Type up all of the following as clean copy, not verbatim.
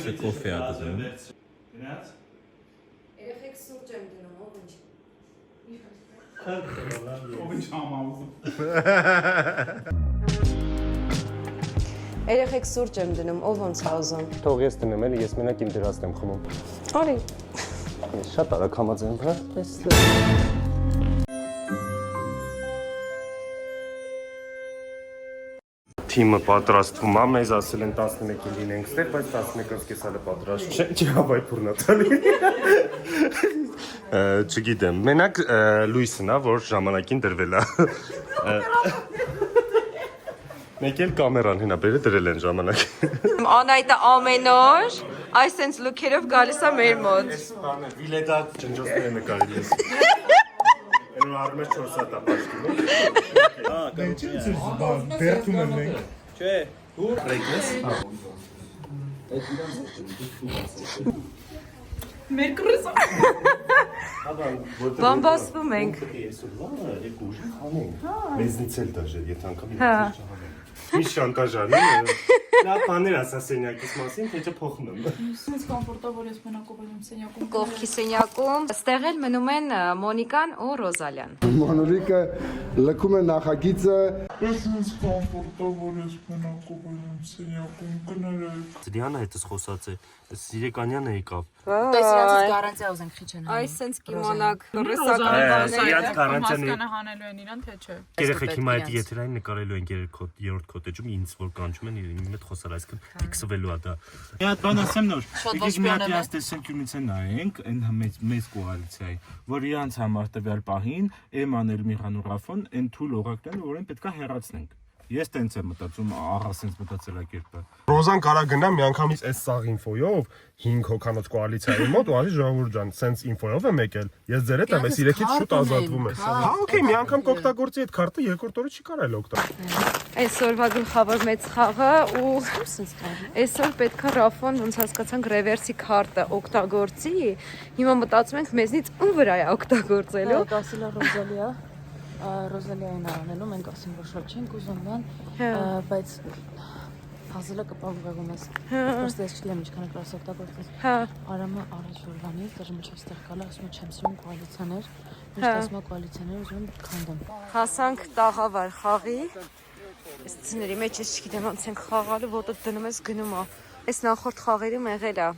Եսը կոֆե ադում։ Երեխեք սուրճ եմ դնում, ով ինչ։ Ով ինչ համաուզում։ Երեխեք սուրճ եմ դնում, ով ոնց է ուզում։ Թող ես տնեմ, էլի ես մենակ իմ դրածն եմ խմում։ Արի։ Շատ արագ համաձայն, հա։ Թիմը պատրաստվում է, մեզ ասել են 11-ին լինենք ստեղ, բայց 11-ը պատրաստ չեն, չի հավայ փորնատալի։ Չգիտեմ, մենակ Լուիսն է, որ ժամանակին դրվել է։ Մեկ էլ կամերան հնա բերը դրել են ժամանակին։ Անայտը ամեն օր այսենց լուքերով գալիս է մեր մոտ։ Այս բանը վիլեդա ջնջոցները նկարել ես։ Ενώ արմես 4 հատ ապաշտում։ Բերթում եմ մենք։ Չէ։ Ու ռեգնես։ Մերկրս։ Բամբասվում ենք։ Այսօր լավը, եք ուժ խանենք։ Մեզնից էլ դաժե, եթե անգամ իրաց չհանենք։ Ինչ շանտաժանի։ Լավ բաներ ասա սենյակից մասին, թե չէ փոխում եմ։ Ինձ կոմֆորտաբլ ես մնակով եմ սենյակում։ Կողքի սենյակում ստեղ էլ մնում են Մոնիկան ու Ռոզալյան։ Մանուրիկը լքում է նախագիծը։ Ես ինձ կոմֆորտաբլ ես մնակով եմ սենյակում կներեք։ Դիանա հետս խոսած է, Սիրեկանյանը եկավ։ Դες իրանցից գարանտիա ուզենք խիչեն հանում։ Այսենց կիմանաք ռուսական Իրանց գարանտիանը հանելու են իրան, թե չէ։ երեխեք հիմա այդ եթերային նկարելու են երրորդ կոտեջում, ինձ որ կանչում են իմ հետ խոսալ, այսինքն ֆիքսվելու է դա։ Մի հատ բան ասեմ նոր։ Շատ Եկեք մի հատ ոսպիոնել է։ իրաց տեսանկյունից է նայենք, այն մեծ կոալիցիայի, որ իրանց համար տվյալ պահին Էման Էլմիրանուրաֆոն այն թույլ օղակներն, որ այն պետքա հեռացնենք։ Ես տենց եմ մտածում, աղա սենց մտածելակերպը։ Ռոզան կարա գնա միանգամից այս սաղ ինֆոյով 5 հոկանոց կոալիցիայի մոտ ու ասի ժողովուրդ ջան, սենց ինֆոյով եմ եկել։ Ես ձեր հետ եմ, այս իրեքից շուտ ազատվում եմ։ Հա, օքեյ, միանգամ կօգտագործի այդ քարտը, երկրորդ օրը չի կարելի օգտագործել։ Այսօրվա գլխավոր մեծ խաղը ու այսօր պետքա Ռաֆոն ոնց հասկացանք ռևերսի քարտը օգտագործի։ Հիմա մտածում ենք մեզնից ում վրա է օգտագործելու։ Ասել է Ռոզալիա, Ռոզալիային անելու, մենք ասենք որ շատ չենք ուզում բան, բայց Հազելը կպահուղեղում ես։ Просто ես չլեմ ինչքան է կրաս օգտագործես։ Հա։ Արամը առաջ օրվանից դեռ մինչև ստեղ գալը ասում է չեմ սիրում կոալիցիաներ, միշտ ասում է կոալիցիաներ ուզում քանդեմ։ Հասանք տաղավար խաղի։ Այս ցների մեջ ես չգիտեմ ոնց ենք խաղալու, ոտը դնում ես գնում է։ Այս նախորդ խաղերում եղել է։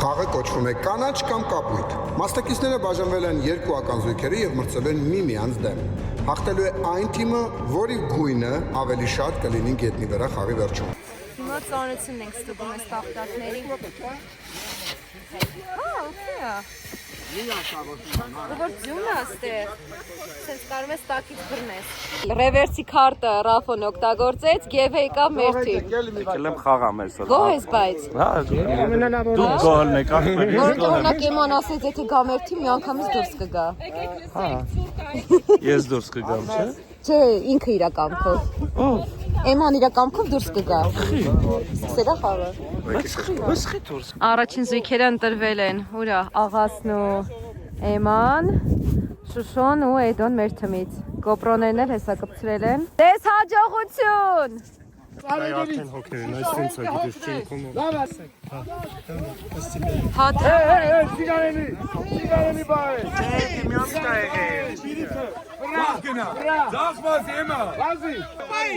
Խաղը կոչվում է կանաչ կամ կապույտ։ Մասնակիցները բաժանվել են երկուական զույգերի եւ մրցել են միմյանց դեմ։ Հաղթելու է այն թիմը, որի գույնը ավելի շատ կլինի գետնի վրա խաղի վերջում։ Հիմա ծանրությունն ենք ստուգում այս տախտակների։ Okay։ Որ ձյուն է ստեղ։ Սենց կարող ես տակից բռնես։ Ռևերսի քարտը Ռաֆոն օգտագործեց եւ եկավ մեր թիմ։ Եկել եմ խաղամ այսօր։ Գոհ ես բայց։ Հա, դու գոլն եկավ։ Որոնք օրինակ Էման ասեց, եթե գա մեր թիմ, միանգամից դուրս կգա։ Հա։ Ես դուրս կգամ, չէ՞։ Չէ, ինքը իր կամքով։ Էման իր կամքով դուրս կգա։ Սկսելա խաղը։ Առաջին զույգերը ընտրվել են, ուրա աղասն ու Էման, Շուշոն ու Էդոն մեր թմից։ Գոպրոներն էլ հեսա կպցրել են։ Դες հաջողություն։ Այ արդեն հոգներն այս սենց է գիտես չեն կոմո։ Հատ Սիգարենի բայ։ Մյամստա եղել։ Զախմաս եմա։ Վազի։ Պայ,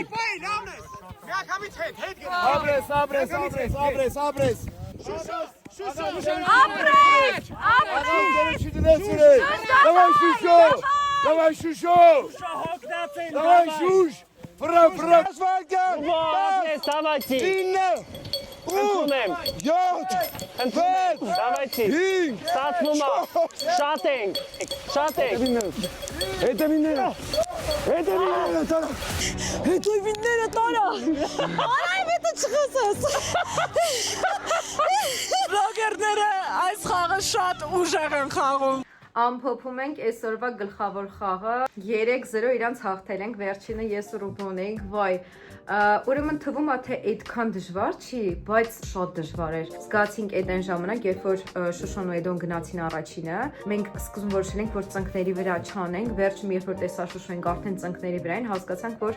լավնես։ Միանգամից հետ գնա։ Աբրես։ Давай Շուշո։ Давай Շուշ։ Վրա։ Давайте. 9 7 Давайте. 5 Ստացվում է։ Շատ ենք։ Հետո վինները տարա։ Արայ մետը չխոսես։ Բլոգերները այս խաղը շատ ուժեղ են խաղում։ Ամփոփում ենք այսօրվա գլխավոր խաղը 3-0 իրանց հաղթել ենք, վերջինը ես ու Ռուբեն էինք, վայ, ուրեմն թվում է թե այդքան դժվար չի, բայց շատ դժվար էր։ Զգացինք այդ այն ժամանակ, երբ որ Շուշոն ու Էդոն գնացին առաջինը, մենք սկզբում որոշել ենք, որ ծնկների վրա չանենք, վերջում երբ որ տեսա Շուշոն արդեն ծնկների վրա են, հասկացանք, որ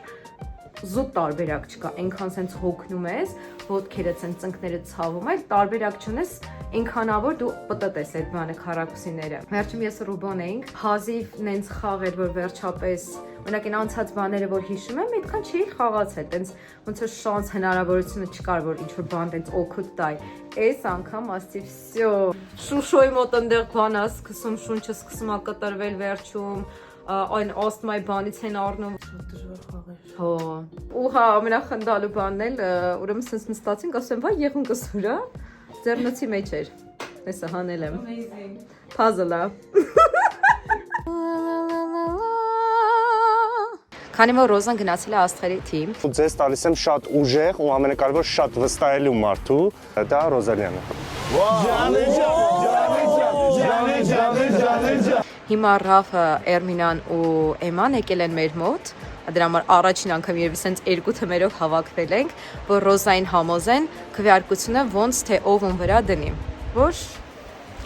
զուտ տարբերակ չկա, այնքան սենց հոգնում ես, ոտքերը սենց ծնկները ցավում, այլ տարբերակ չունես, այնքանավոր դու պտտես այդ բանը քառակուսիները։ Վերջում ես Ռուբոն էինք, հազիվ նենց խաղեր, որ վերջապես Օրինակ այն անցած բաները, որ հիշում եմ, այդքան չի խաղացել, տենց ոնց որ շանս հնարավորությունը չկար, որ ինչ-որ բան տենց օգուտ տայ։ Այս անգամ ասի վсё։ Շուշոյի մոտ այնտեղ բանա սկսում, շունչը սկսում ա կտրվել վերջում, այն աստմայի բանից են առնում։ Դժվար խաղեր։ Հո։ Ու հա, ամենախնդալու բանն էլ, ուրեմն սենց նստացինք, ասում եմ, վայ եղունգս ուրա, ձեռնոցի մեջ էր։ Հեսա հանել եմ։ Puzzle-ա։ Քանի որ Ռոզան գնացել է աստղերի թիմ։ Ձեզ տալիս եմ շատ ուժեղ ու ամենակարևոր շատ վստահելու մարդու, դա Ռոզալիանը։ Հիմա Ռաֆը, Էրմինան ու Էման եկել են մեր մոտ։ Դրա համար առաջին անգամ երևի սենց երկու թմերով հավաքվել ենք, որ Ռոզային համոզեն քվեարկությունը ոնց թե ով ում վրա դնի, որ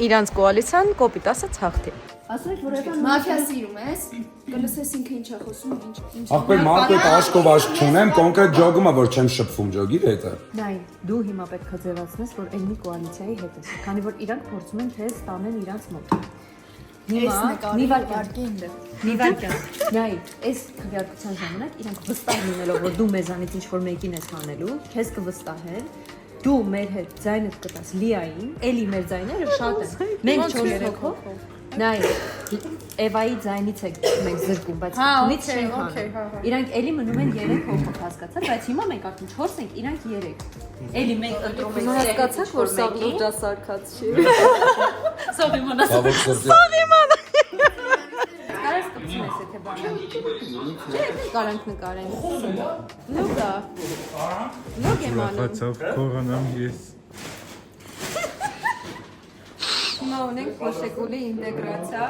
իրանց կոալիցիան կոպիտ ասած հաղթի։ Մաֆիա սիրում ես, կլսես ինքը ինչ է խոսում, ինչ։ Ախպեր մարդու հետ աշկով աշկ չունեմ, կոնկրետ ջոգում է, որ չեմ շփվում ջոգի հետ է։ Նայ, դու հիմա պետք է ձևացնես, որ այն մի կոալիցիայի հետ ես, քանի որ իրանք փորձում են թե ստանեն իրանց մոտ։ Մի վարքյան։ Նայ, այս քվեարկության ժամանակ իրանք վստահ լինելով, որ դու մեզանից ինչ-որ մեկին ես հանելու, քեզ կվստահեն, դու մեր հետ ձայնդ կտաս Լիային, էլի մեր ձայները շատ են։ Մենք 4 հոգով Նայ, Էվայի ձայնից եք մենք զրկում, բայց քնից չեն հանում։ Իրանք էլի մնում են 3 հոգով, հասկացա՞ք, բայց հիմա մենք արդեն 4 ենք, իրանք 3։ Էլի մենք ընտրում ենք 3 հասկացաք, որ սա լուրջասարքած չի։ Սով իմանաս։ Սով իմանա։ Կարես կպցնես եթե բանը։ Չէ, կարանք նկարենք։ Լուկա։ Լուկ եմ անում։ Բացավ կողանամ ես։ Հիմա ունենք փոշեկուլի ինտեգրացիա։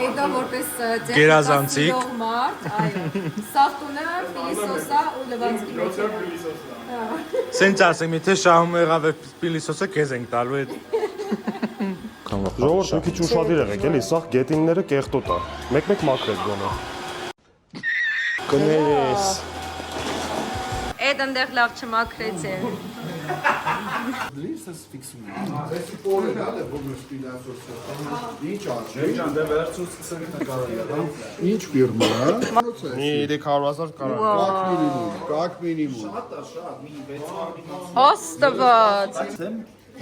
Էդա որպես Գերազանցիկ։ մարդ, այո։ Սախտունը, պիլիսոսա ու լվանցքի մեջ։ Սենց ասեմ, եթե շահում եղավ է պիլիսոսը, քեզ ենք տալու այդ։ Ժողովուրդ մի քիչ ուշադիր եղեք, էլի, սա գետինները կեղտոտ է։ Մեկ-մեկ մաքրեք գոնե։ Կներես։ Էդ ընդեղ լավ չմաքրեց է։ Ինչ ֆիրմա, հա? Մի 300,000 կարան։ Կակ մինիմում։ Աստված։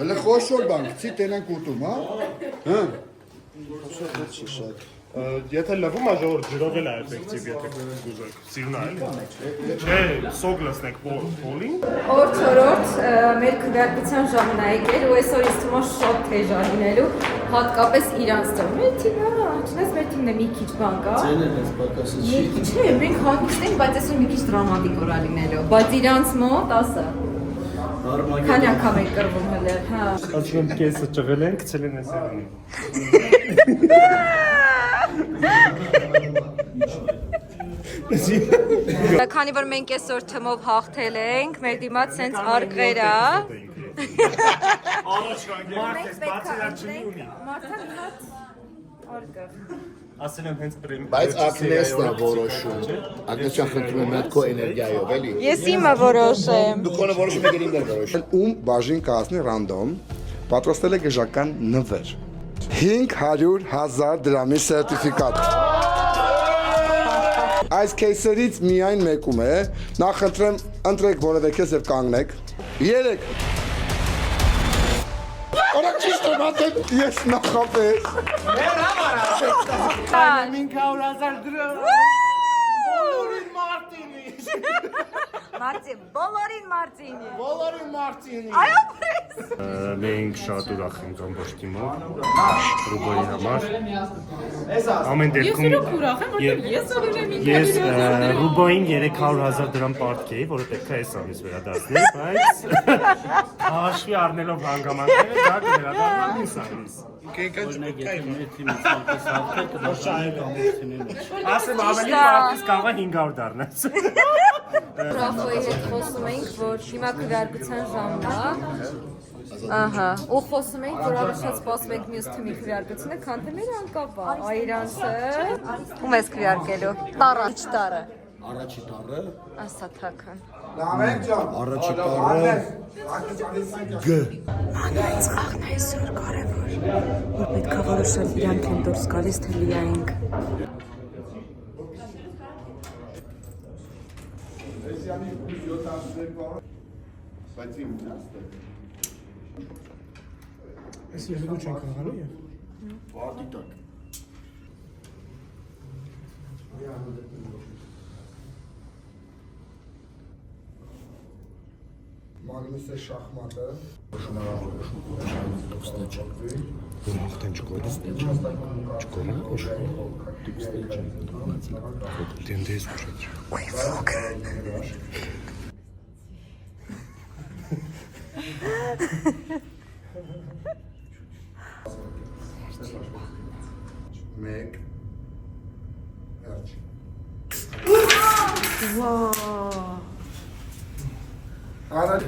Հələ խոշոր բան, գցի տենանք ուտում, հա? Հա։ Եթե լվում է ժողովուրդ ջրով էլ է էֆեկտիվ, եթե ուզեք, սիրուն է էլի։ Չէ, սոգ լսնեք պոլին։ Օրդ մեր քվեարկության ժամն է եկել ու այսօր ինձ թվում է շատ թեժ է լինելու, հատկապես իրանց տեղ։ Մեր թիմը, չնայած մեր թիմն է մի քիչ բան կա։ Ձեներն էս պակասը չի։ Չէ, մենք հանգիստ ենք, բայց այսօր մի քիչ դրամատիկ օր է լինելու, բայց իրանց մոտ ասա։ Քանի անգամ եք կռվում հələ, հա։ Ասում եմ կեսը ճղել են, գցել են այս երանի։ Քանի որ մենք այսօր թմով հաղթել ենք, մեր դիմաց սենց արգղեր է։ Ասել եմ հենց պրեմ։ Բայց Ագնեսն է որոշում։ Ագնեսյան խնդրում եմ մատ քո էներգիայով, էլի։ Ես իմը որոշեմ։ Դու քոնը որոշում եք ինձ որոշել։ Ում բաժին կհասնի ռանդոմ, պատրաստել է գժական նվեր։ 500,000 դրամի սերտիֆիկատ։ Այս кейսերից միայն մեկում է, նախ խնդրեմ ընտրեք որևէ քեզ եւ կանգնեք։ 3 Օրակ ճիշտ եմ ասել, ես նախապես։ 500,000 դրամ։ Բոլորին Մարտինի։ Բոլորին Մարտինի։ Բոլորին Մարտինի։ Այո, պրես։ Մենք շատ ուրախ ենք ամբողջ թիմով, Ռուբոյի համար։ Ամեն դեպքում ես Ռուբոյին 300,000 դրամ պարտքեի, որը պետք է այս ամիս վերադարձնի, բայց հաշվի առնելով հանգամանքները դա կվերադառնա մյուս ամիս։ Ասեմ ավելի պարտքից կարող է 500 դառնաց։ Ռաֆոյի հետ խոսում էինք, որ հիմա քվեարկության ժամն է։ Ահա, ու խոսում էինք, որ ավելի շատ սպասում ենք մյուս թիմի քվեարկությունը, քան թե մեր անկապ է, այրանցը։ Ում ես քվեարկելու։ Տարը, ինչ տարը։ Առաջի տառը։ Ասա թական։ Առաջի տառը։ Գ։ Այս աղն այսօր կարևոր, որ պետք է որոշել իրանք են դուրս գալիս, թե լիայինք։ Այս եղեգու չենք աղալու և։ Վարդի տակ։ Մագնուսը շախմատը։ Մաղթեն չկորը։ Չկորը ուշ։ Դենդես ուշ։ Ուй, վոգը։ Մեկ։ Վերջ։ Վաա։ Առաջ։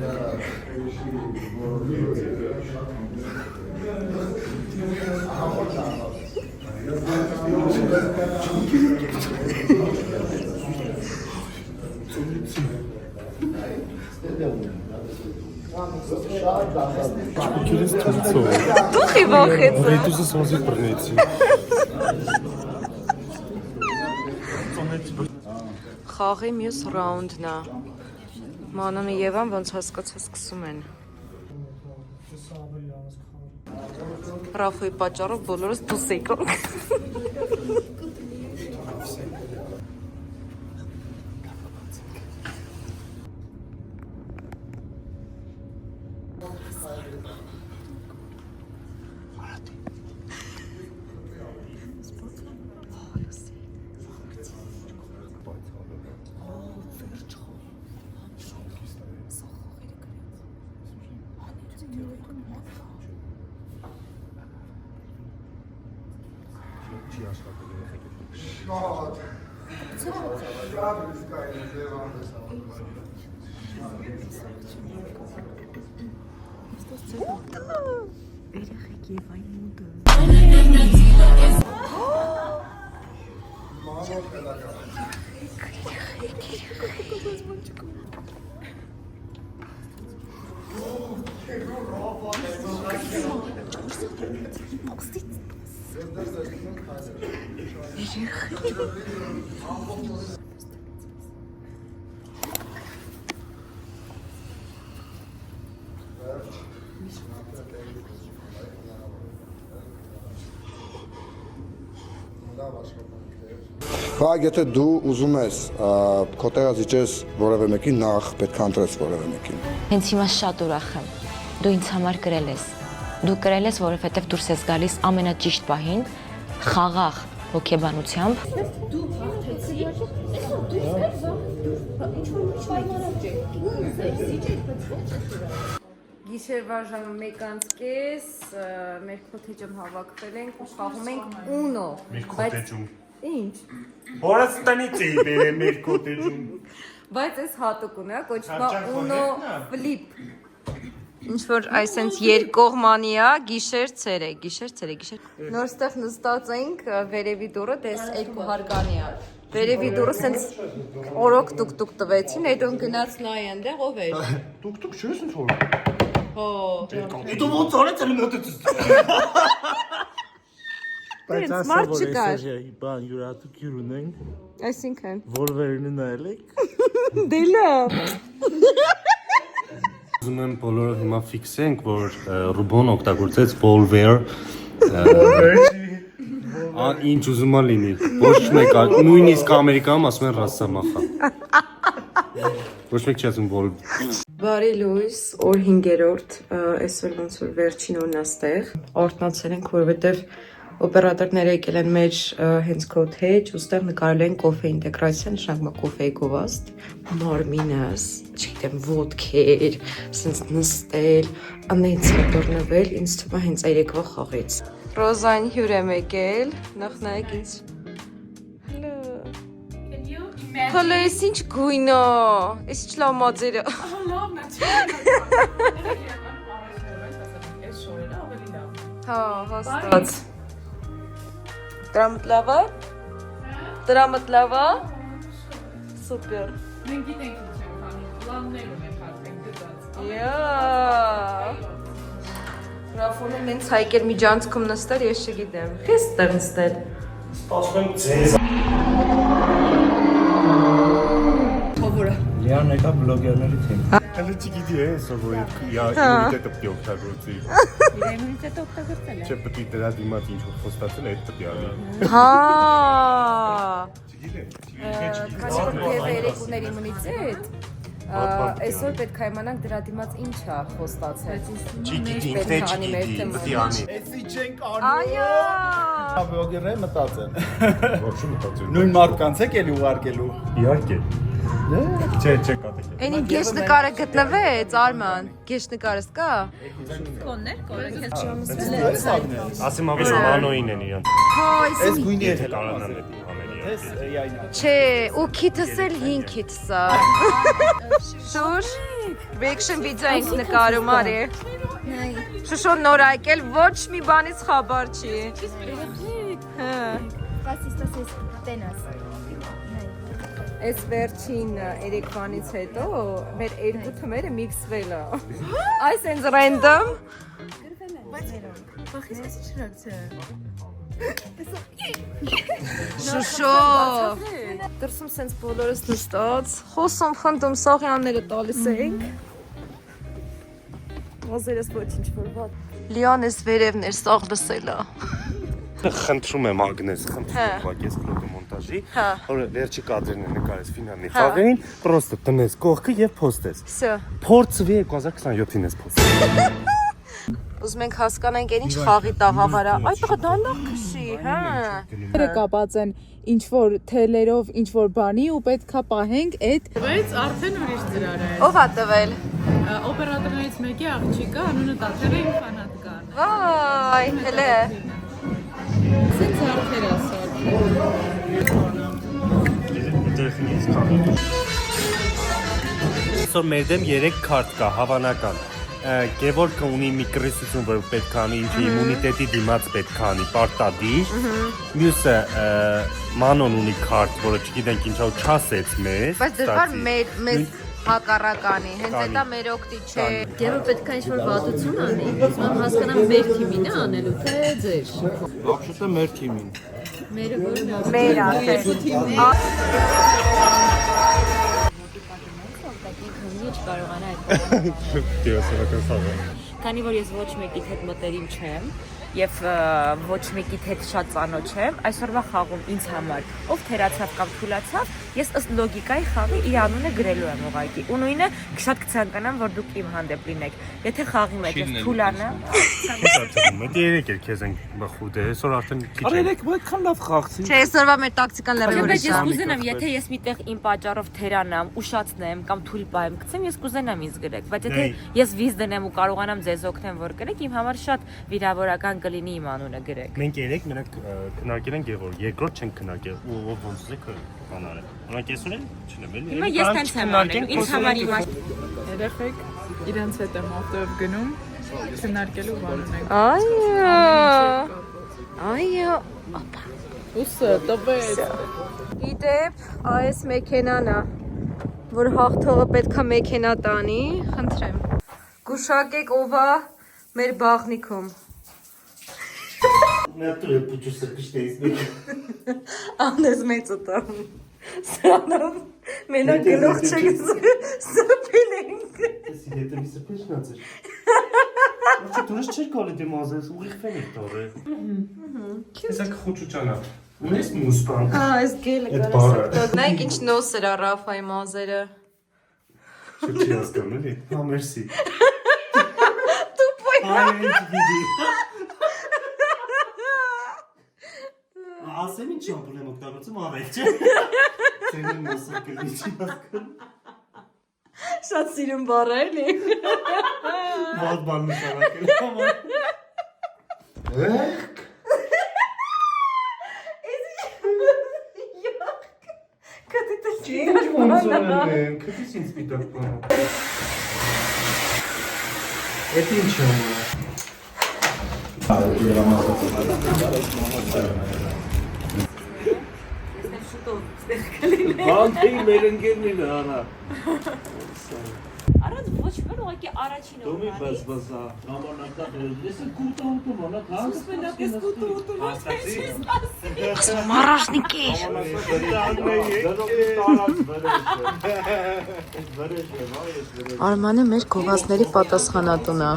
Դուխի վախեցը։ Ռետուսը սոնզի պրնեցի։ Խաղի մյուս ռաունդն է։ Մանոն ու Եվան ոնց հասկացա սկսում են։ Ռաֆոյի պատճառով բոլորս դուս եկանք։ Բայց եթե դու ուզում ես քո տեղը զիջես որևէ մեկին, նախ պետք է ընտրես որևէ մեկին։ Հենց հիմա շատ ուրախ եմ։ Դու ինձ համար կրել ես։ Դու կրել ես, որովհետև դուրս ես գալիս ամենաճիշտ պահին, խաղաղ հոգեբանությամբ։ Գիշերվա ժամը 1:30 մեր քոթեջում հավաքվել ենք ու խաղում ենք Uno։ Մեր քոթեջում։ Ինչ։ Որս տնից էի բերել մեր քոթեջում։ Բայց այս հատուկուն է, կոչվում է Uno Flip։ Ինչ որ այսենց երկկողմանի է, գիշեր։ Նոր ստեղ նստած ենք, վերևի դուռը դες երկու հարկանի է։ Վերևի դուռը սենց օրոք տուկ տվեցին, հետո գնաց նայ այնտեղ ով էր։ Տուկ չես ինչ որ։ Հո։ Հետո ոնց արեց էլ մոտեցես։ Բայց ասա որ այսօր բան յուրատուկյուր ունենք։ Այսինքն։ Վոլվերինը նայել եք։ Դե լավ։ Ուզում եմ բոլորը հիմա ֆիքսենք, որ Ռուբոն օգտագործեց Volver ինչ ուզում է լինի, ոչ մեկ, նույնիսկ Ամերիկայում ասում են Ռասամախա։ Ոչ մեկ չի ասում Volver։ Բարի լույս, օր 5-րդ, այսօր ոնց որ վերջին օրն աստեղ, օրտնացել ենք, որովհետև օպերատորները եկել են մեր հենց քոթեջ, ուստեղ նկարել են կոֆե ինտեգրացիա, նշանակում է կոֆեի գովաստ, մարմինս, չգիտեմ, ոդքեր, սենց նստել, անենց հետորնվել, ինձ թվում է հենց երեկվա խաղից։ Ռոզան հյուր եմ եկել, նախ նայեք ինձ։ Հələ ես ինչ գույն է, ես ինչ լավ մածերը։ Հա, հաստատ։ Դրամդ լավ է։ Սուպեր։ Մենք գիտենք ինչ ենք անում, պլաններ ունենք արդեն գտած։ Ռաֆոնը մենց հայկեր միջանցքում նստել, ես չգիտեմ։ Քեզ տեղ նստել։ Սպասում ձեզ։ Լիան եկա բլոգերների թեմ։ Հələ չգիտի է, սա որ իմունիտետը պետք է օգտագործի։ Իմունիտետը օգտագործել է։ Չէ, պետք է դրա դիմաց ինչ որ խոստացել է, այդ պետք է անի։ Հա։ Չգիտեմ, Քանի որ երեք ուներ իմունիտետ, այսօր պետք է իմանանք դրա դիմաց ինչ է խոստացել։ Չգիտի, ինքն է չգիտի, պետք է անի։ Էսի չենք Այո։ բլոգերները մտածեն։ Ոչ մտածել։ Նույն մարդկանց եք էլի ուղարկելու։ Իհարկե։ Չէ, կատեք։ Այնին գեշ նկարը գտնվեց, Արման։ Գեշ նկարս կա։ Կոններ, կորը քեզ Ասեմ ավելի մանոին են իրան։ Հա, Էս այսինքն գույնի է Կարանան է համերի։ Էս այնա։ չէ, ու քիթս էլ 5 քիթս է։ Շուշ, reaction video ենք նկարում արի։ Շուշոն նոր եկել ոչ մի բանից խաբար չի։ Հա։ Այս վերջին 3 բանից հետո մեր երկու թմերը միքսվել է։ Այս ինձ random։ Շուշո։ Դրսում սենց բոլորս նստած, խոսում խնդում սաղյանները տալիս ենք։ Ոզերս ոչինչ որ վատ։ Լիանես վերևներ սաղ լսել է։ Խնդրում եմ Ագնես, խնդրում եմ վակես ֆոտոմոնտաժի, որ վերջի կադրերն են նկարես ֆինալի խաղերին, պրոստը տնես կողքը եւ փոստես։ Всё։ Փորձվի 2027-ին ես փոստես։ Ուզում ենք հասկանանք այն ինչ խաղի տաղավարա։ Այդ տղա դանդաղ քշի, հա։ Դերը կապած են ինչ որ թելերով, ինչ որ բանի ու պետքա պահենք այդ։ Բայց արդեն ուրիշ ծրար է։ Ով է տվել։ Օպերատորներից մեկի աղջիկը անունը տատրել է իմ ֆանատկան։ Վայ, հələ։ Սենց արդեն ասա։ Այսօր մեր դեմ 3 քարտ կա, հավանական։ Գևորգը ունի մի կրիսություն, որ պետք է անի, ինչի իմունիտետի դիմաց պետք է անի, պարտադիր։ Մյուսը Մանոն ունի քարտ, որը չգիտենք ինչա չասեց մեզ։ Բայց դժվար մեզ հակառականի, հենց դա մեր օգտի չէ։ Գևը պետք է ինչ-որ վատություն անի, ուսման հասկանամ մեր թիմին է անելու, թե ձեր։ Աղջիկը մեր թիմին։ Մերը որն է։ Մեր արդեն։ Չկարողանա այդ Դիոսական խաղը։ Քանի որ ես ոչ մեկիդ հետ մտերիմ չեմ եւ ոչ մեկիդ հետ շատ ծանոթ չեմ, այսօրվա խաղում ինձ համար ով թերացավ կամ թուլացավ, ես ըստ լոգիկայի խաղի իր անունը գրելու եմ ուղղակի։ Ու նույնը շատ կցանկանամ, որ դուք իմ հանդեպ լինեք։ Եթե խաղի մեջ ես թուլանա, Մտի երեք էր քեզ ենք բխուտ է, այսօր արդեն քիչ է։ Արեք այդքան լավ խաղցի։ Չէ, այսօրվա մեր տակտիկան լրիվ բայց ուրիշ ես է։ կուզենամ, եթե ես միտեղ իմ պատճառով թերանամ, ուշացնեմ կամ թույլ պահեմ, գցեմ, ես կուզենամ ինձ գրեք, բայց եթե ես վիզ դնեմ ու կարողանամ ձեզ օգնեմ, որ գրեք, իմ համար շատ վիրավորական կլինի իմ անունը գրեք։ Մենք երեք նրանք քննարկել են Գևորգ, երկրորդ չենք քննարկել ու ով ոնց է կանարը։ Նրանք ես ունեն, չնեմ էլի։ Հիմա ես տենց եմ անել, ինձ համար իմ Երեխեք իրենց հետ եմ ավտոյով գնում, քննարկելու բան ունենք։ Այո։ Ուսը, տվեց։ Իդեպ, այս մեքենան է, որ հաղթողը պետքա մեքենա տանի, խնդրեմ։ Գուշակեք ով է մեր բաղնիքում։ Անես մեծը տամ։ Սրանով մենակ գլող չեք սրպին ենք։ Եթե մի սրպեշնաց էր։ Ոչ դուրս չէր կոլի դիմազես, ուղիղ ֆեն եք տորը։ Հեսակ խոչուճանա։ Ունես մուսպան։ Այս գելը կարասը։ Նայք ինչ նոսր է Ռաֆայի մազերը։ Չի հասկանում էլի։ Հա, մերսի։ Տուպոյ։ Այ վիդի։ Ասեմ ինչ ամպուլ եմ օգտագործում արել, չէ՞։ Ցերին մոսը կլի չի հասկանում։ Շատ սիրուն բառ է էլի։ Ված բան նշանակել համար։ Ինչ ոնց են, քդից ինձ պիտակ բան։ Էդ ինչ է։ Շուտով Բանտի մեր ընկերն է արա։ Առանց ոչ մեր ուղղակի առաջին Դու մի բզբզա։ Ժամանակա ես կուտը ուտում անա թանց։ ես կուտը ուտում Մարաշնիկի։ Արմանը մեր գովազների պատասխանատուն է։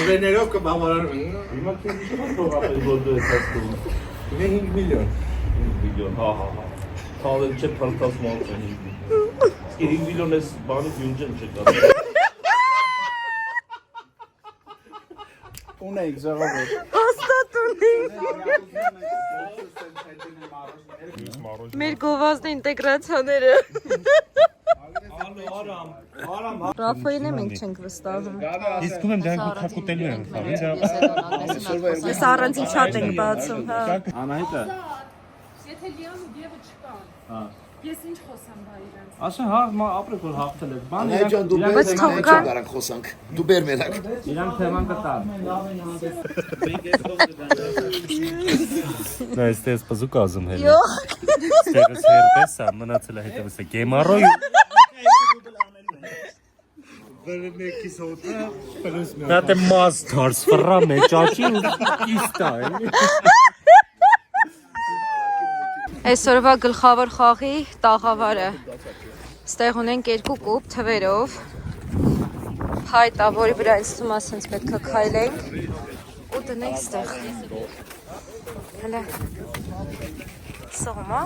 Վերներով կբավարարում։ Հիմա քեզ ինչ փոխապել որ դու ես ասում։ 5 միլիոն։ 5 միլիոն, հա։ Թալել չէ փրկած մոտ 5 միլիոն։ 5 միլիոն էս բանի յունջն չկա։ Ունեիք ժողովուրդ։ Մեր գովազդի ինտեգրացիաները։ Ռաֆայելը մենք չենք վստահում։ Իսկ ում դրանք թակուտելու են խաղի։ Ես առանձին չատ ենք բացում, հա։ Անահիտը։ Եթե լիանում դիևը չկա։ Ես ինչ խոսամ բա իրենց։ Ասա հա, ապրեք որ հաղթել եք։ Բան Ջան դու Բայց թողքան դրանք խոսանք։ Դու բեր մենակ։ իրան թեման կտա։ Նա էստես բզուկ ազում հել։ Ստերս հերտես է մնացել է հետևս է գեմարոյ։ Վերնեկիս հոտը պլյուս մի։ Դա դե մազ դարս ֆրա մեջաճի ու կիստա է։ Այսօրվա գլխավոր խաղի տաղավարը։ Ստեղ ունենք 2 կուպ թվերով։ Հայտ է, որի վրա ինձ թվում է ասենց պետք է քայլենք ու դնենք ստեղ։ Հələ սողմա։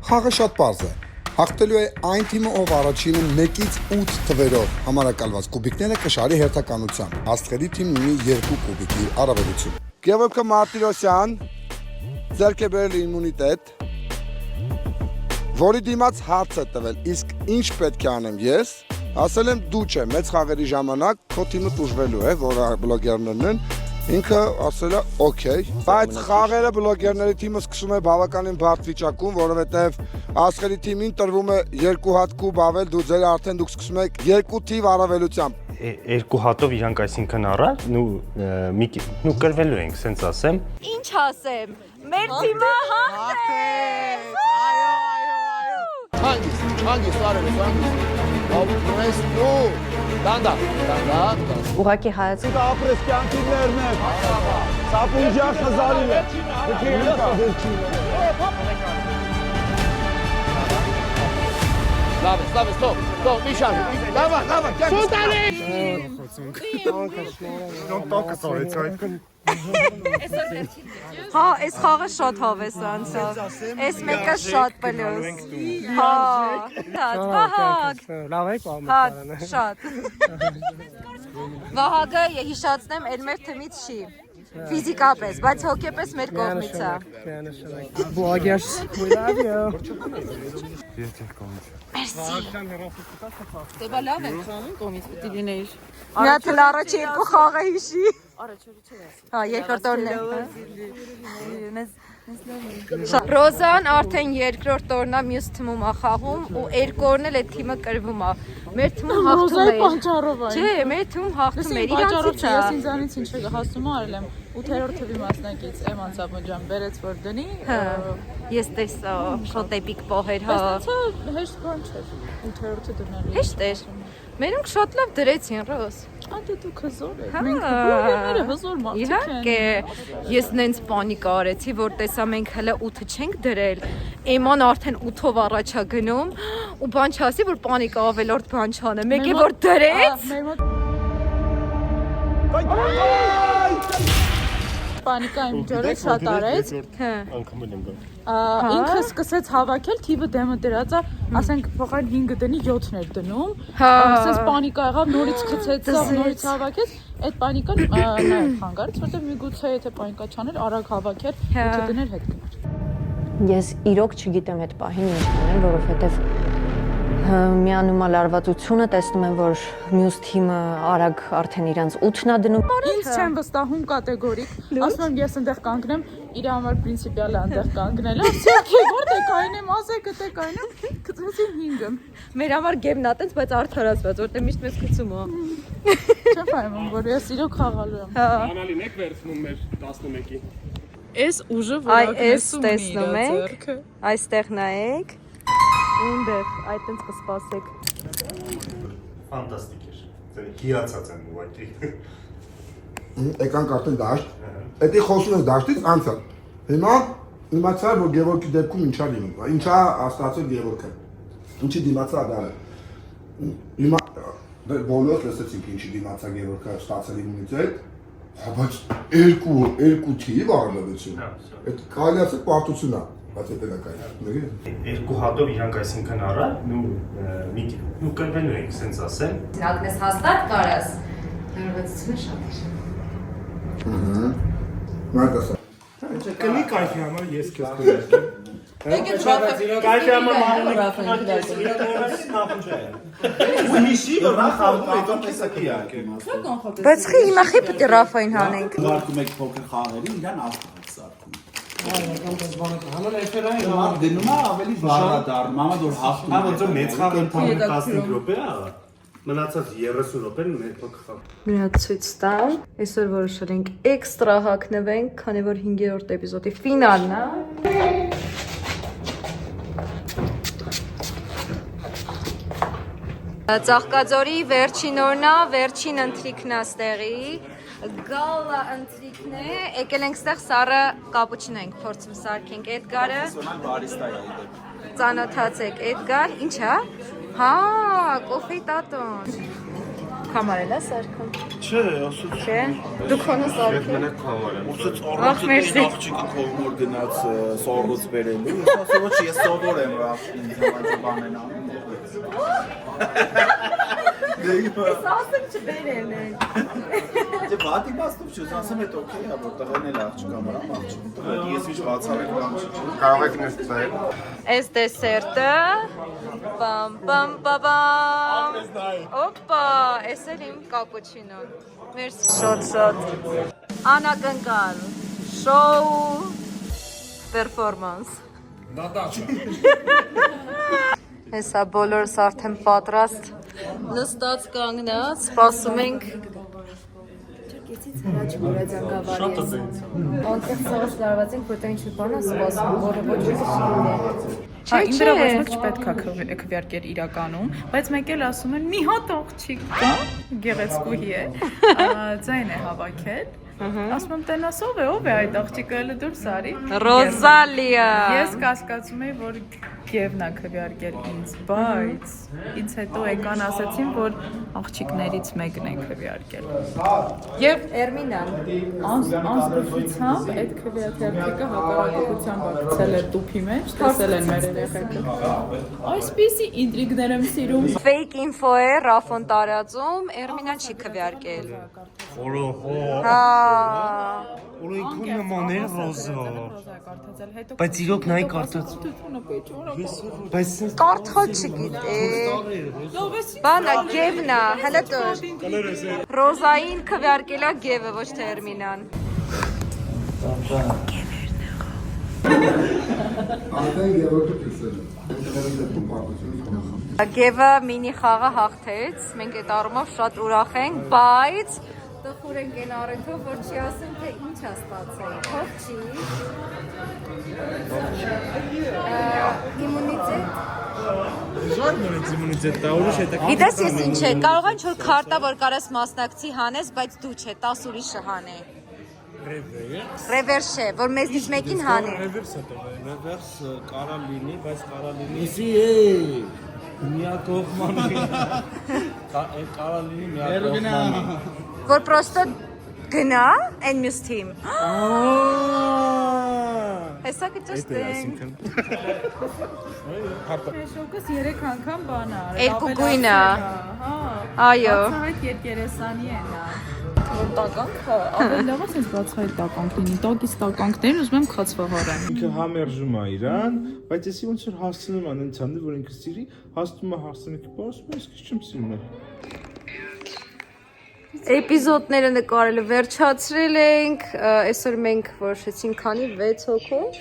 Խաղը շատ պարզ է։ Հաղթելու է այն թիմը, ով առաջինը 1-ից 8 թվերով համարակալված կուբիկները կշարի հերթականությամբ։ Աստղերի թիմն ունի 2 կուբիկի առավելություն։ Գևորգ Մարտիրոսյան ձեռք է բերել իմունիտետ, որի դիմաց հարց է տվել, իսկ ինչ պետք է անեմ ես, ասել եմ դու չէ, մեծ խաղերի ժամանակ քո թիմը տուժվելու է, որը բլոգերներն են, ինքը ասել է օքեյ, բայց խաղերը բլոգերների թիմը սկսում է բավականին բարդ վիճակում, որովհետև աստղերի թիմին տրվում է 2 հատ կուբ ավել, դու ձեր արդեն դուք սկսում եք 2 թիվ առավելությամբ։ 2 հատով իրանք այսինքն առա, նու կրվելու ենք, սենց ասեմ։ Ինչ ասեմ, մեր թիմը հաղթեց։ Հանգիստ արել ես, ապրես դու, դանդա, Ուղղակի հայացի ապրես կյանքի ներներ, սապունջա խզարին է, լավ ես, տող, միշան, լավա, շոտ արի! տանկը սարեց այդ։ Հա, այս խաղը շատ հավես անցավ։ Այս մեկը շատ պլյուս։ Հա, Վահագ։ Լավ եք Հա, շատ։ Վահագը հիշացնեմ, էլ մեր թմից չի։ Ֆիզիկապես, բայց հոգեպես մեր կողմից է։ Bloggers, we love you. Դե լավ է, քանի կողմից պետք է լինեիր։ Նա թել առաջ 2 խաղը հիշի։ Հա, երկրորդ օրն է։ Ռոզան արդեն երկրորդ օրն է մյուս թիմում է խաղում ու երկու օրն էլ այդ թիմը կրվում է։ Մեր թիմում հաղթում է։ Ռոզայի պատճառով է։ Չէ, մեր թիմում հաղթում է։ Իրանցից է։ Ես ինձանից ինչ եկա հասնում արել եմ 8-րդ թվի մասնակից Էման Սապոջան բերեց որ դնի։ Ես տեսա շատ էպիկ պահեր, հա։ Բայց հեշտ բան չէր 8-րդը դնելու։ Հեշտ էր։ Մերոնք շատ լավ դրեցին, Ռոզ։ Անդե դու հզոր ես։ Մենք բլոգերները հզոր մարդիկ են։ Իհարկե, ես նենց պանիկա արեցի, որ տեսա մենք հələ 8-ը չենք դրել։ Էման արդեն 8-ով առաջ է գնում ու բան չասի, որ պանիկա ավելորդ բան չանե։ Մեկ է որ դրեց։ Պանիկա իմ ջորը շատ արեց։ Անգամ եմ գա։ Ինքը սկսեց հավաքել, թիվը դեմը դրած է, ասենք փոխարեն 5-ը դնի 7-ներ դնում։ Հա։ Ասես պանիկա եղավ, նորից խցեցավ, նորից հավաքեց։ Այդ պանիկան նաև խանգարեց, որտեղ միգուցե եթե պանիկա չաներ, արագ հավաքեր, 8-ը դներ հետ գներ։ Ես իրոք չգիտեմ այդ պահին ինչ անել, որովհետև միանում է լարվածությունը, տեսնում եմ, որ մյուս թիմը արագ արդեն իրանց 8-ն է դնում։ Ինձ չեմ վստահում կատեգորիկ։ Ասում եմ ես այնտեղ կանգնեմ, իր համար պրինցիպիալ է այնտեղ կանգնել։ Ասեք, որտե կայնեմ, ասեք, դե կայնեմ, գցեցին 5-ը։ Մեր համար գեմն է տենց, բայց արդարացված, որտեղ միշտ մեզ գցում է։ Չեմ ֆայմում, որ ես իրոք խաղալու եմ։ Անալին եք վերցնում մեր 11-ի։ Այս ուժը Այ որ էս տեսնում եք, այստեղ նայեք, ունդեղ, այ տենց կսպասեք։ Ֆանտաստիկ էր։ Ձեր հիացած եմ ուղղակի։ Եկանք արդեն դաշտ։ Էդի խոսում ես դաշտից անցած։ Հիմա իմացա որ Գևորգի դեպքում ինչա լինում։ Ինչա ստացել Գևորգը։ Ինչի դիմացա դարը։ Հիմա բոլորս լսեցինք ինչի դիմացա Գևորգը ստացել իմունիտետ, բայց երկու թիվ արժանություն։ Այդ կարելի ասել պարտություն է, բայց դա կայ։ Երկու հատով իրանք այսինքն արա, ու կրվելու ենք, սենց ասեմ։ Ակնես հաստատ կարաս։ Հերովացությունը շատ է։ Մարգասա։ Կլի կայֆի համար ես քեզ կուղարկեմ։ Կայֆի համար մանունի Ումիշի որ խաղում եք տեսակի ակեմ։ Բայց խի հիմա խի պիտի Ռաֆային հանենք։ Ուղարկում եք փոքր խաղերի, իրան աստղ սարքում։ Դնում է ավելի վառ դառնում, ամա որ հաղթում։ Հա ոնց որ մեծ խաղը 15 րոպե է, մնացած 30 րոպեն մեր փոքր խաղ։ Մի հատ ցույց տամ։ Այսօր որոշել ենք էքստրա հագնվենք, քանի որ 5-րդ էպիզոդի ֆինալն է։ Ծաղկաձորի վերջին օրն է, վերջին ընթրիքն է ստեղի։ Գալա ընթրիքն է, եկել ենք ստեղ Սառը կապուչինո ենք փորձում սարքենք Էդգարը։ Ծանոթացեք Էդգար, ի՞նչ է։ Հա, կոֆե տատոն։ Կամարել է սարքում։ Չէ, ասում Չէ։ Դու քոնը սարքել։ Ուսից Ախ, մերսի։ աղջիկը կողմոր գնաց սորոց բերելու։ Ասա ոչ ես սովոր եմ ինձ համար բանեն անում։ Ես ասեմ չբերել են։ Դե բատի բաստով չուզ ասեմ այդ օքեյ է, որ տղեն էլ աղջիկա մարամ աղջիկ։ Ես ինչ բացառեք կամ չի։ Կարող եք նստել։ Այս դեսերտը բամ բամ բաբամ։ Օպա, այս էլ իմ կապուչինոն։ Մերսի շոտ։ Անակնկալ։ Շոու պերֆորմանս։ Հեսա բոլորս արդեն պատրաստ նստած կանգնած, սպասում ենք Չերկեցից հրաչ մուրաձանգավարի ես Անտեղ ծաղս լարված ենք, որտեղ ինչ բան է սպասում, որը ոչ Հա, իմ վրա ոչ մեկ չպետք է քվեարկել իրականում, բայց մեկ էլ ասում են մի հատ աղջիկ կա, գեղեցկուհի է, ձայն է հավաքել, ասում եմ տենասով է, ով է այդ աղջիկը էլի դուրս արի։ Ռոզալիա։ Ես կասկածում էի, որ Գևն է քվեարկել ինձ, բայց ինձ հետո եկան ասացին, որ աղջիկներից մեկն է քվեարկել։ Եվ Էրմինան անզգուշությամբ այդ քվեարկելը հակառակողությամբ գցել է տուփի մեջ, տեսել են մեր երեխեքը։ Այսպիսի ինտրիգներ եմ սիրում։ Fake info է Ռաֆոն տարածում, Էրմինան չի քվեարկել։ Օրոհո։ Հա։ Օրո ինքն նման է ռոզա։ Բայց իրոք նայ կարծած։ Բայց Կարդալ չգիտե։ Բանա Գևնա, հələ տոր։ Ռոզային քվեարկելա Գևը, ոչ թե Էրմինան։ Գևը մինի խաղը հաղթեց, մենք այդ առումով շատ ուրախ ենք, բայց տխուր ենք այն առիթով, որ չի ասում, թե ինչ է ստացել, հով չի, իմունիտետ դա ուրիշ է դա։ Գիտես ես ինչ է, կարող են չոր քարտա, որ կարես մասնակցի հանես, բայց դու չէ, 10 ուրիշը հանե։ Ռևերս չէ, որ մեզնից մեկին հանե։ Ռևերս է տող, ռևերս կարա լինի, բայց կարա լինի։ Իսի է։ Միակողմանի։ Կարա լինի միակողմանի։ Որ պրոստո գնա այն մյուս թիմ։ Հեսա կճստենք։ Շոկս 3 անգամ բան է արել։ Երկու գույնը։ Այո։ Բացահայտ երկերեսանի է նա։ Որ տականքը ավելի լավ է sense բացահայտ տականք լինի։ Տակից տականքներն ուզում եմ խացվահարեմ։ Ինքը համերժում է իրան, բայց եսի ոնց որ հասցնում են ընթանում, որ ինքը սիրի, հասնում է հարսանեկի պարսում, ես քիչ չեմ սիրում։ Էպիզոդները նկարելը վերջացրել ենք, այսօր մենք որոշեցինք քանի 6 հոգով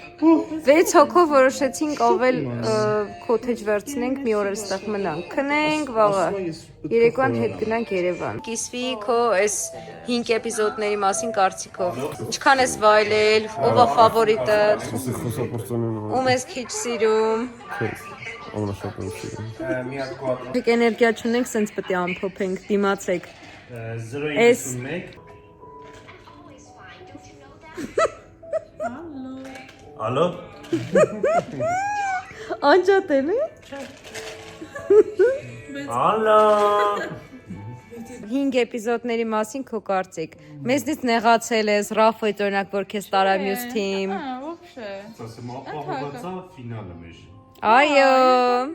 6 հոգով որոշեցինք ավել քոթեջ վերցնենք, մի օր այստեղ մնանք, քնենք, վաղը երեկոյան հետ գնանք Երևան։ Կիսվի քո այս 5 էպիզոդների մասին կարծիքով։ Ինչքան ես վայելել, ով է ֆավորիտը, ում ես քիչ սիրում։ Մենք էներգիա չունենք, սենց պետք է ամփոփենք, դիմացեք։ 051 Ալո։ Անջատել է։ Ալո։ 5 էպիզոդների մասին քո կարծիք։ Մեզնից նեղացել ես, Ռաֆայդ օրինակ, որ քեզ տարա մյուս թիմ։ Вообще։ Ասեմ, ապահովացա ֆինալը մեր։ Այո։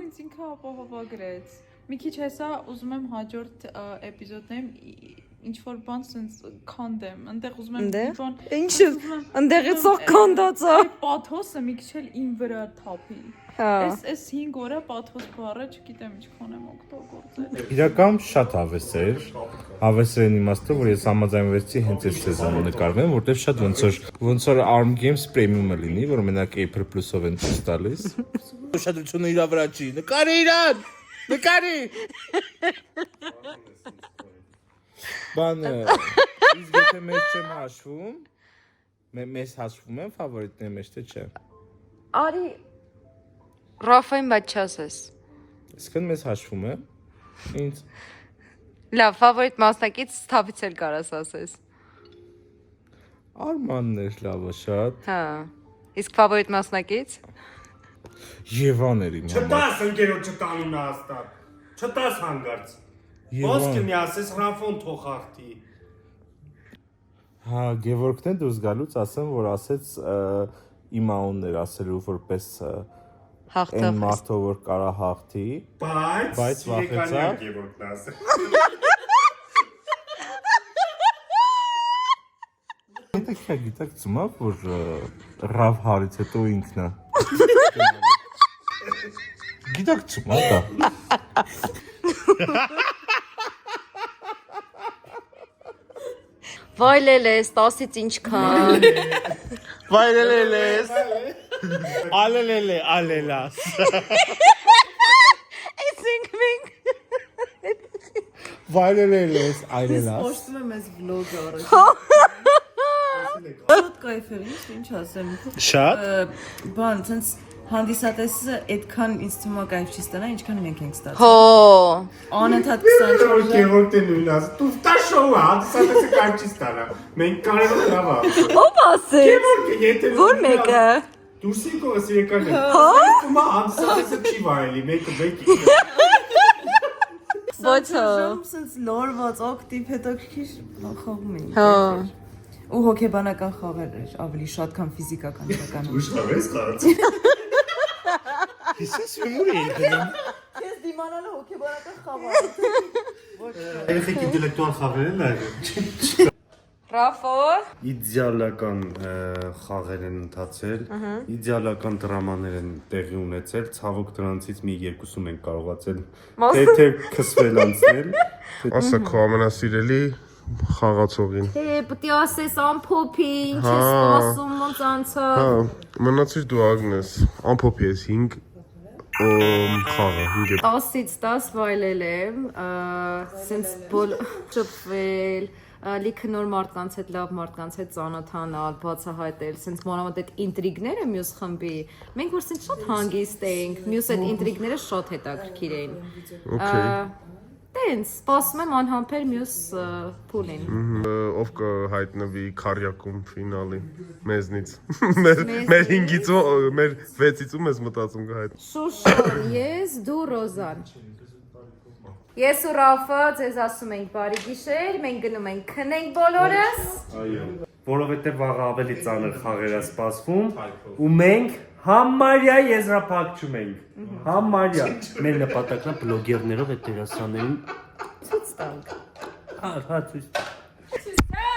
Ինձ ինքը ապահովագրեց։ Մի քիչ հեսա ուզում եմ հաջորդ էպիզոդներում ինչ որ բան sense քանդեմ, այնտեղ ուզում եմ ինչ բան։ Ինչ այնտեղից ող քանդածա։ Պաթոսը մի քիչ էլ իմ վրա թափի։ Հա։ Այս 5 օրը պաթոս բառը չգիտեմ ինչքան եմ օգտագործել։ Իրական շատ հավես էր։ Հավեսը այն իմաստով, որ ես համաձայնվեցի հենց այս սեզոնը նկարվեմ, որտեղ շատ ոնց որ Arm Games Premium-ը լինի, որ մենակ Apple Plus-ով են ցույց տալիս։ Ուշադրությունը իր վրա չի։ Նկարի իրան։ Նկարի։ Բանը, իսկ եթե մեզ չեմ հաշվում, մեզ հաշվում են ֆավորիտների մեջ, թե չէ։ Արի Ռաֆային բայց չասես։ Իսկն մեզ հաշվում է։ Ինձ Լավ, ֆավորիտ մասնակից Սթավից էլ կարաս ասես։ Արմանն էր լավը շատ։ Հա։ Իսկ ֆավորիտ մասնակից։ Եվան էր իմ համար։ Չտաս ընկերոջը տանունը հաստատ։ Չտաս հանգարց։ Ոսկե մի ասես Ռաֆոն թող հաղթի։ Հա, Գևորգն է դուրս գալուց ասեմ, որ ասեց իմ անուններ ասելու որպես այն մարդը որ կարա հաղթի, բայց վախեցա։ Գևորգն ասել։ Հետո գիտակ ծումա, որ Ռավ հարից հետո ինքնա։ Գիտակ ծումա դա։ Վայելել ես, 10-ից ինչքան։ Վայելել ես։ Ալելել է, ալելաս։ Այսինք մենք։ Վայելել ես, այլելաս։ Ոստում եմ ես վլոգը առաջ։ Շատ կայֆել, ինչ ասեմ։ Շատ։ Բան, ցենց հանդիսատեսը այդքան ինձ թվում է կայֆ չի ստանա, ինչքան մենք ենք ստացել։ Հո։ Անընդհատ 24 ժամ։ Գևորգն է նույնը ասում։ Դու տա շոու հանդիսատեսը կայֆ չի ստանա։ Մենք կարևորը լավ է։ Ո՞վ ասեց։ Գևորգը եթե Որ մեկը։ Դուրսի կողս եկան է։ Ասում է հանդիսատեսը չի վայելի, մեկը։ Ոչ հա։ Սենց լորված ակտիվ հետաքրքիր խաղում էինք։ Հա։ Ու հոգեբանական խաղեր էր, ավելի շատ քան ֆիզիկական իրականում։ Ուշ խաղես խաղաց։ Իսես ումուր է դնում։ Քեզ դիմանալը հոգեբանական խաղ է։ Երեխեք ինտելեկտուալ խաղեր են Ռաֆո։ իդեալական խաղեր են ընթացել, իդեալական դրամաներ են տեղի ունեցել, ցավոք դրանցից մի երկուսում են կարողացել թե քսվել անցնել։ Ասա քո ամենասիրելի խաղացողին։ Թե պետք է ասես ամփոփի, ինչ ես ասում, ոնց անցավ։ Հա, մնացիր դու Ագնես, ամփոփի ես 5 խաղը 5 10-ից 10 վայելել եմ, սենց շփվել, լիքը նոր մարդկանց հետ, լավ մարդկանց հետ ծանոթանալ, բացահայտել, սենց մանավանդ այդ ինտրիգները մյուս խմբի, մենք որ սենց շատ հանգիստ էինք, մյուս այդ ինտրիգները շատ հետաքրքիր էին։ Տենց, սպասում եմ անհամբեր մյուս փուլին։ Ով կհայտնվի քարյակում ֆինալի մեզնից։ Մեր 5-ից, մեր 6-ից ու մեզ մտածում կհայտնի։ Շուշան, ես, դու Ռոզան։ Ես ու Ռաֆը ձեզ ասում ենք բարի գիշեր, մենք գնում ենք քնենք բոլորս։ Այո, որովհետև վաղը ավելի ծանր խաղեր է սպասվում ու մենք համարյա եզրափակում ենք։ Համարյա։ Մեր նպատակն է բլոգերներով այդ դերասաններին ցույց տանք։ Հա, ցույց։ Ցույց տա։